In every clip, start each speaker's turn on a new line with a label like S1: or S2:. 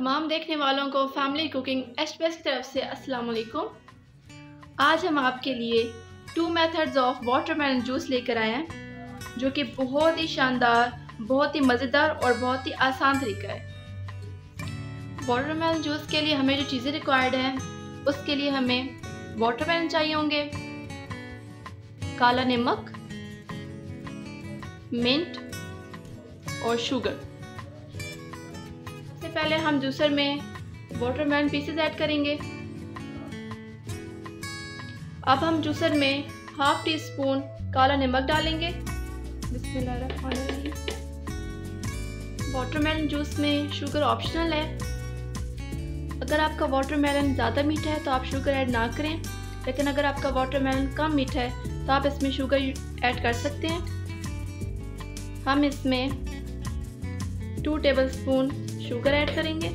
S1: तमाम देखने वालों को फैमिली कुकिंग एक्सप्रेस की तरफ से अस्सलाम वालेकुम। आज हम आपके लिए 2 मेथड्स ऑफ वाटरमेलन जूस लेकर आए हैं, जो कि बहुत ही शानदार, बहुत ही मज़ेदार और बहुत ही आसान तरीका है। वाटरमेलन जूस के लिए हमें जो चीज़ें रिक्वायर्ड हैं, उसके लिए हमें वाटरमेलन चाहिए होंगे, काला नमक, मिंट और शुगर। सबसे पहले हम जूसर में वाटरमेलन पीसेस ऐड करेंगे। अब हम जूसर में हाफ टी स्पून काला नमक डालेंगे। बिस्मिल्लाहिर्रहमानिर्रहीम। वाटरमेलन जूस में शुगर ऑप्शनल है। अगर आपका वाटरमेलन ज़्यादा मीठा है तो आप शुगर ऐड ना करें, लेकिन अगर आपका वाटरमेलन कम मीठा है तो आप इसमें शुगर ऐड कर सकते हैं। हम इसमें 2 टेबलस्पून शुगर ऐड करेंगे।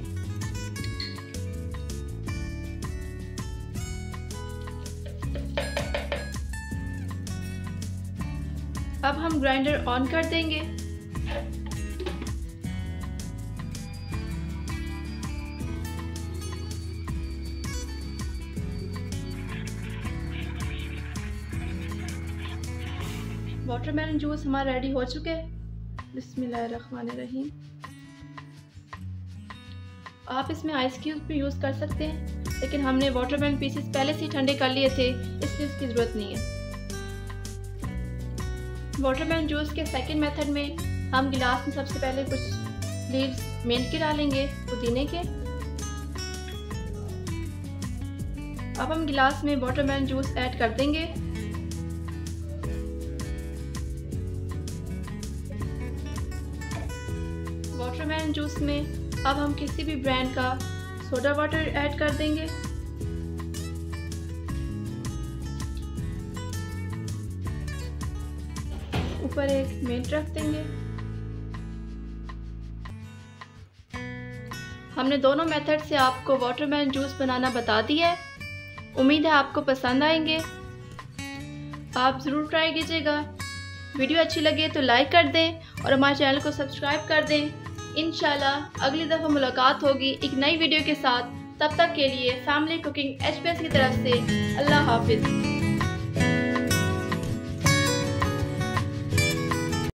S1: अब हम ग्राइंडर ऑन कर देंगे। वाटरमेलन जूस हमारा रेडी हो चुके हैं। बिस्मिल्लाहिर्रहमानिर्रहीम। आप इसमें आइस क्यूब भी यूज़ कर सकते हैं, लेकिन हमने वाटरमेलन पीसेस पहले से ठंडे कर लिए थे, इसलिए इसकी ज़रूरत नहीं है। वाटरमेलन जूस के सेकंड मेथड में हम गिलास में सबसे पहले कुछ लीव्स मिंट के डालेंगे, पुदीने के। अब हम गिलास में वाटरमेलन जूस ऐड कर देंगे। वाटरमेलन जूस में अब हम किसी भी ब्रांड का सोडा वाटर ऐड कर देंगे। ऊपर एक मिंट रख देंगे। हमने दोनों मेथड से आपको वाटरमेलन जूस बनाना बता दिया है। उम्मीद है आपको पसंद आएंगे। आप ज़रूर ट्राई कीजिएगा। वीडियो अच्छी लगे तो लाइक कर दें और हमारे चैनल को सब्सक्राइब कर दें। इंशाल्लाह अगली दफ़ा मुलाकात होगी एक नई वीडियो के साथ। तब तक के लिए फैमिली कुकिंग एक्सप्रेस की तरफ से अल्लाह हाफिज़।